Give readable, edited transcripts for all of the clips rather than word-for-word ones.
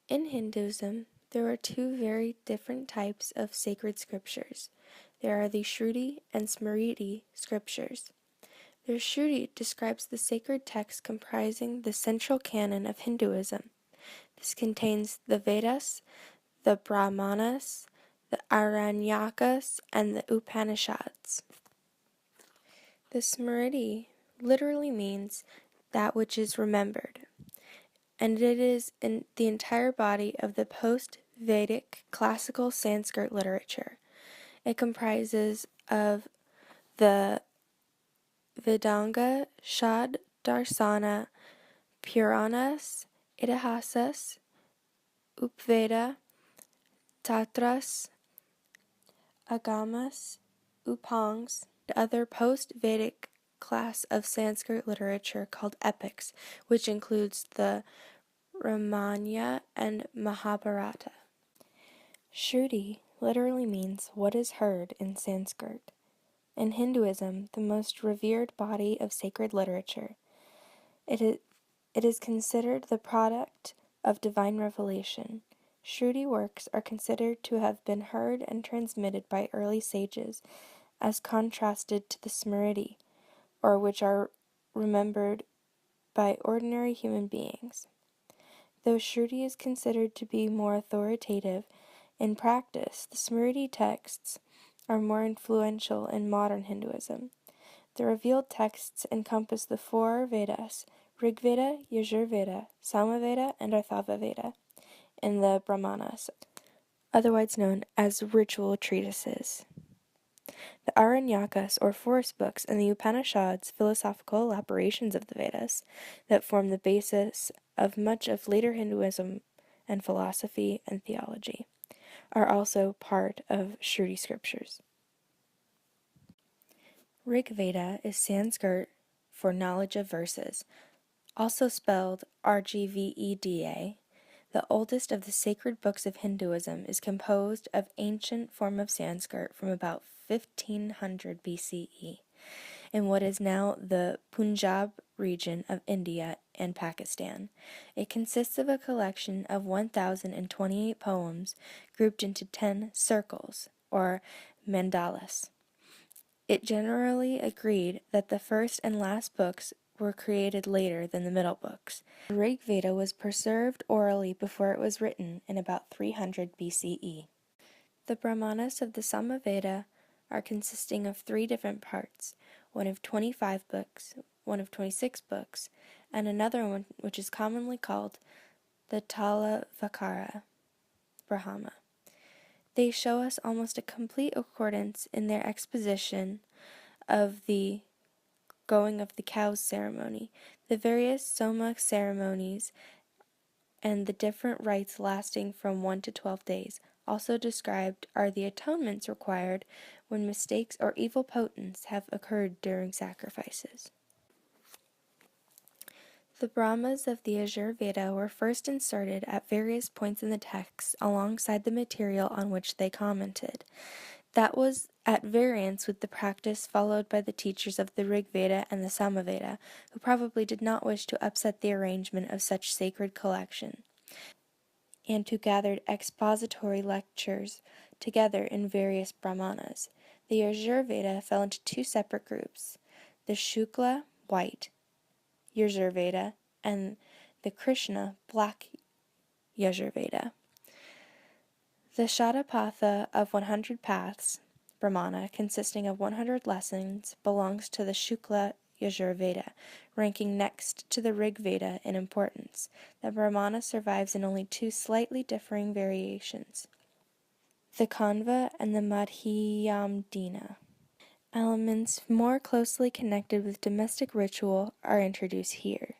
In Hinduism, there are two very different types of sacred scriptures. There are the Shruti and Smriti scriptures. The Shruti describes the sacred text comprising the central canon of Hinduism. This contains the Vedas, the Brahmanas, the Aranyakas, and the Upanishads. The Smriti literally means that which is remembered, and it is in the entire body of the post-Vedic classical Sanskrit literature. It comprises of the Vedanga, Shad, Darsana, Puranas, Itihasas, Upveda, Tatras, Agamas, Upangs, and other post-Vedic class of Sanskrit literature called epics, which includes the Ramayana and Mahabharata. Shruti literally means what is heard in Sanskrit. In Hinduism, the most revered body of sacred literature, it is considered the product of divine revelation. Shruti works are considered to have been heard and transmitted by early sages, as contrasted to the Smriti, or which are remembered by ordinary human beings. Though Shruti is considered to be more authoritative, in practice, the Smriti texts are more influential in modern Hinduism. The revealed texts encompass the four Vedas, Rigveda, Yajurveda, Samaveda, and Atharvaveda, in the Brahmanas, otherwise known as ritual treatises. The Aranyakas, or forest books, and the Upanishads, philosophical elaborations of the Vedas, that form the basis of much of later Hinduism and philosophy and theology, are also part of Shruti scriptures. Rigveda is Sanskrit for knowledge of verses, also spelled Rgveda. The oldest of the sacred books of Hinduism is composed of ancient form of Sanskrit from about 1500 BCE in what is now the Punjab region of India and Pakistan. It consists of a collection of 1,028 poems grouped into 10 circles, or mandalas. It generally agreed that the first and last books were created later than the middle books. The Rig Veda was preserved orally before it was written in about 300 BCE. The Brahmanas of the Samaveda are consisting of 3 different parts, one of 25 books, one of 26 books, and another one which is commonly called the Talavakara Brahma. They show us almost a complete accordance in their exposition of the going of the cows ceremony, the various soma ceremonies, and the different rites lasting from 1 to 12 days. Also described are the atonements required when mistakes or evil potents have occurred during sacrifices. The Brahmas of the Yajurveda were first inserted at various points in the text alongside the material on which they commented. That was at variance with the practice followed by the teachers of the Rigveda and the Samaveda, who probably did not wish to upset the arrangement of such sacred collection, and who gathered expository lectures together in various Brahmanas. The Yajurveda fell into 2 separate groups, the Shukla, white, Yajurveda, and the Krishna, black Yajurveda. The Shatapatha of 100 Paths, Brahmana, consisting of 100 lessons, belongs to the Shukla Yajurveda, ranking next to the Rig Veda in importance. The Brahmana survives in only 2 slightly differing variations, the Kanva and the Madhyamdina. Elements more closely connected with domestic ritual are introduced here.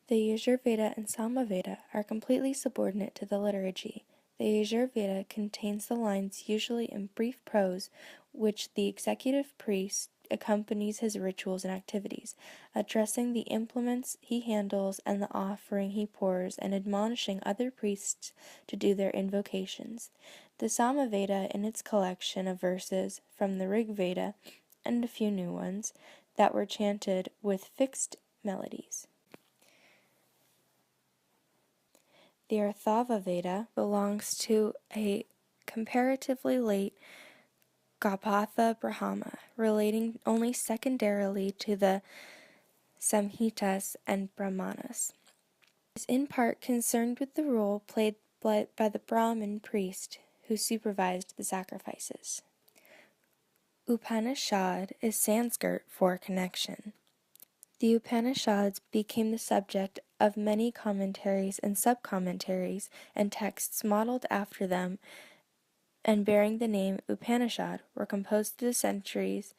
The Yajurveda and Samaveda are completely subordinate to the liturgy. The Yajurveda contains the lines usually in brief prose, which the executive priest accompanies his rituals and activities, addressing the implements he handles and the offering he pours, and admonishing other priests to do their invocations. The Samaveda, in its collection of verses from the Rig Veda, and a few new ones, that were chanted with fixed melodies. The Atharva Veda belongs to a comparatively late Garbhatha Brahma, relating only secondarily to the Samhitas and Brahmanas. It is in part concerned with the role played by the Brahmin priest who supervised the sacrifices. Upanishad is Sanskrit for connection. The Upanishads became the subject of many commentaries and sub-commentaries, and texts modeled after them and bearing the name Upanishad were composed through the centuries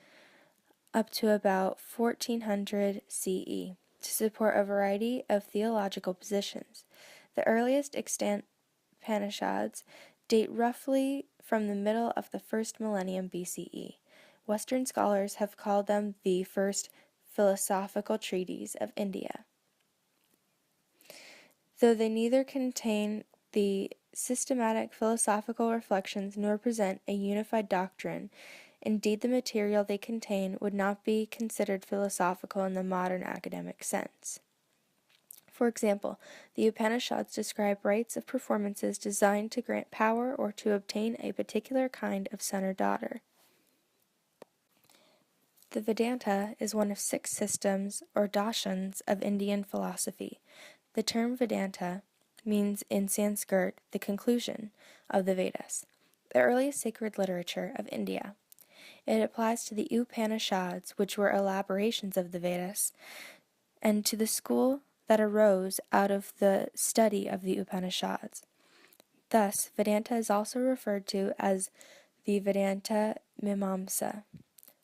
up to about 1400 CE to support a variety of theological positions. The earliest extant Upanishads date roughly from the middle of the first millennium BCE. Western scholars have called them the first philosophical treatises of India. Though they neither contain the systematic philosophical reflections nor present a unified doctrine, indeed the material they contain would not be considered philosophical in the modern academic sense. For example, the Upanishads describe rites of performances designed to grant power or to obtain a particular kind of son or daughter. The Vedanta is one of 6 systems or darshans of Indian philosophy. The term Vedanta means in Sanskrit the conclusion of the Vedas, the earliest sacred literature of India. It applies to the Upanishads, which were elaborations of the Vedas, and to the school that arose out of the study of the Upanishads. Thus, Vedanta is also referred to as the Vedanta Mimamsa,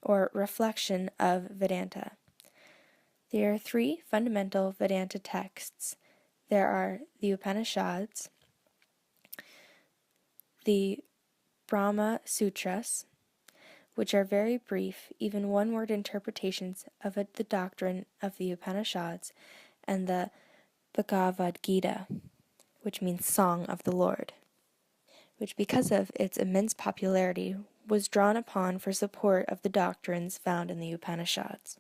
or reflection of Vedanta. There are 3 fundamental Vedanta texts. There are the Upanishads, the Brahma Sutras, which are very brief, even one-word interpretations of the doctrine of the Upanishads, and the Bhagavad Gita, which means Song of the Lord, which because of its immense popularity was drawn upon for support of the doctrines found in the Upanishads.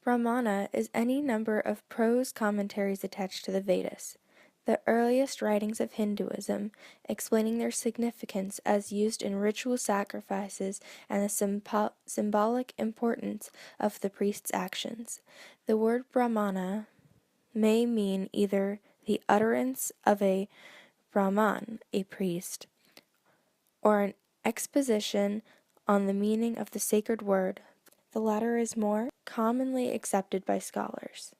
Brahmana is any number of prose commentaries attached to the Vedas, the earliest writings of Hinduism, explaining their significance as used in ritual sacrifices and the symbolic importance of the priest's actions. The word Brahmana may mean either the utterance of a Brahman, a priest, or an exposition on the meaning of the sacred word. The latter is more commonly accepted by scholars.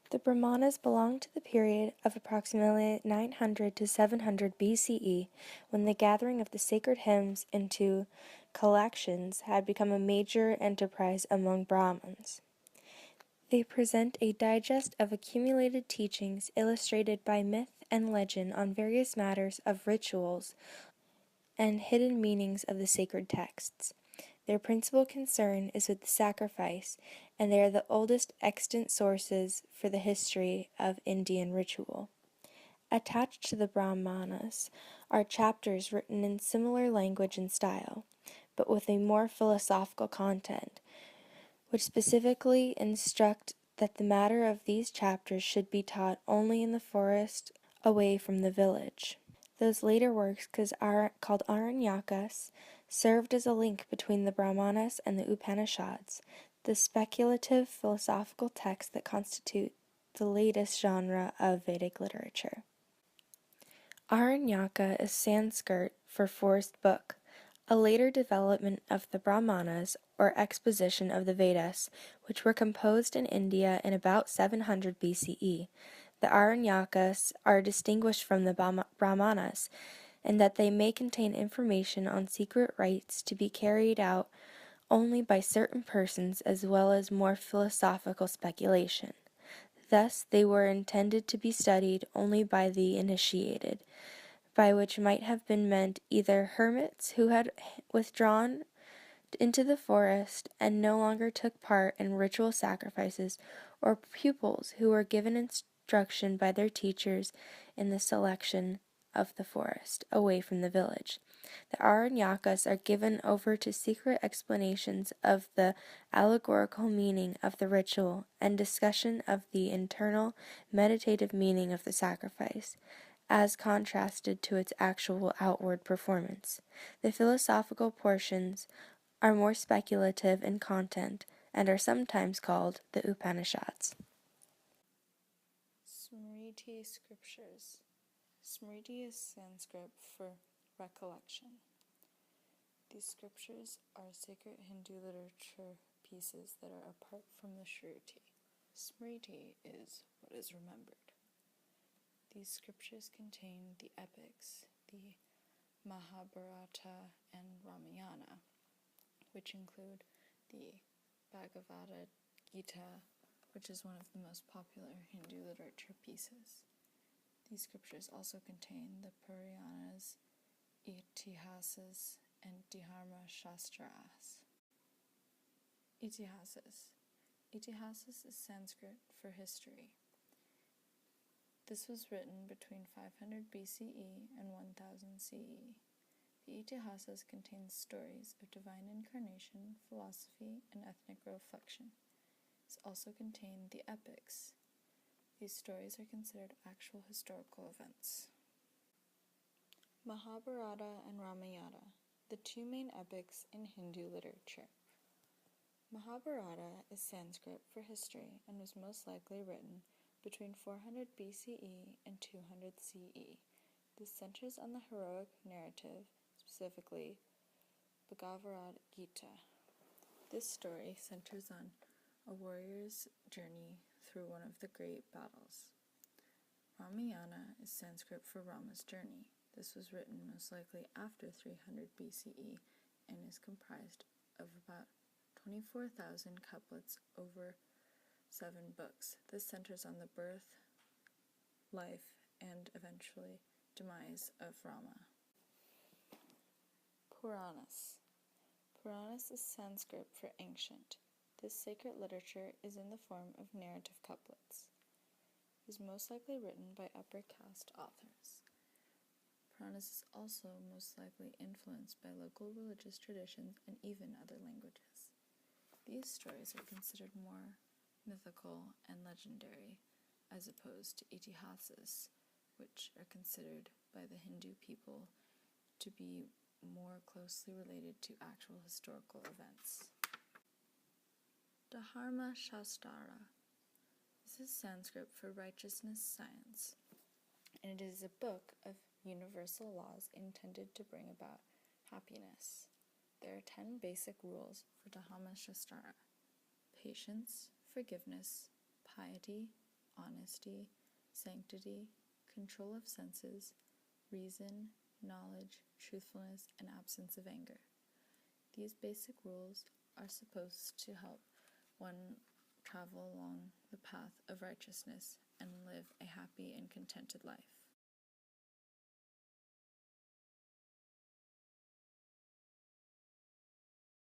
The Brahmanas belong to the period of approximately 900 to 700 BCE, when the gathering of the sacred hymns into collections had become a major enterprise among Brahmins. They present a digest of accumulated teachings illustrated by myth and legend on various matters of rituals and hidden meanings of the sacred texts. Their principal concern is with the sacrifice, and they are the oldest extant sources for the history of Indian ritual. Attached to the Brahmanas are chapters written in similar language and style, but with a more philosophical content, which specifically instruct that the matter of these chapters should be taught only in the forest away from the village. Those later works, called Aranyakas, served as a link between the Brahmanas and the Upanishads, the speculative philosophical texts that constitute the latest genre of Vedic literature. Aranyaka is Sanskrit for forest book, a later development of the Brahmanas, or exposition of the Vedas, which were composed in India in about 700 BCE. The Aranyakas are distinguished from the Brahmanas in that they may contain information on secret rites to be carried out only by certain persons, as well as more philosophical speculation. Thus, they were intended to be studied only by the initiated, by which might have been meant either hermits who had withdrawn into the forest and no longer took part in ritual sacrifices, or pupils who were given instruction by their teachers in the selection of the forest away from the village. The Aranyakas are given over to secret explanations of the allegorical meaning of the ritual and discussion of the internal meditative meaning of the sacrifice, as contrasted to its actual outward performance. The philosophical portions are more speculative in content and are sometimes called the Upanishads. Smriti scriptures. Smriti is Sanskrit for recollection. These scriptures are sacred Hindu literature pieces that are apart from the Shruti. Smriti is what is remembered. These scriptures contain the epics, the Mahabharata and Ramayana, which include the Bhagavad Gita, which is one of the most popular Hindu literature pieces. These scriptures also contain the Puranas, Itihasas, and Dharma Shastras. Itihasas is Sanskrit for history. This was written between 500 BCE and 1000 CE. The Itihasas contains stories of divine incarnation, philosophy, and ethnic reflection. It also contained the epics. These stories are considered actual historical events. Mahabharata and Ramayana, the two main epics in Hindu literature. Mahabharata is Sanskrit for history and was most likely written between 400 BCE and 200 CE. This centers on the heroic narrative, specifically Bhagavad Gita. This story centers on a warrior's journey through one of the great battles. Ramayana is Sanskrit for Rama's journey. This was written most likely after 300 BCE and is comprised of about 24,000 couplets over 7 books. This centers on the birth, life, and eventually demise of Rama. Puranas. Puranas is Sanskrit for ancient. This sacred literature is in the form of narrative couplets. It is most likely written by upper caste authors. Puranas is also most likely influenced by local religious traditions and even other languages. These stories are considered more mythical and legendary, as opposed to Itihasas, which are considered by the Hindu people to be more closely related to actual historical events. Dharma Shastra. This is Sanskrit for righteousness science, and it is a book of universal laws intended to bring about happiness. There are 10 basic rules for Dharma Shastra: patience, forgiveness, piety, honesty, sanctity, control of senses, reason, knowledge, truthfulness, and absence of anger. These basic rules are supposed to help one travel along the path of righteousness and live a happy and contented life.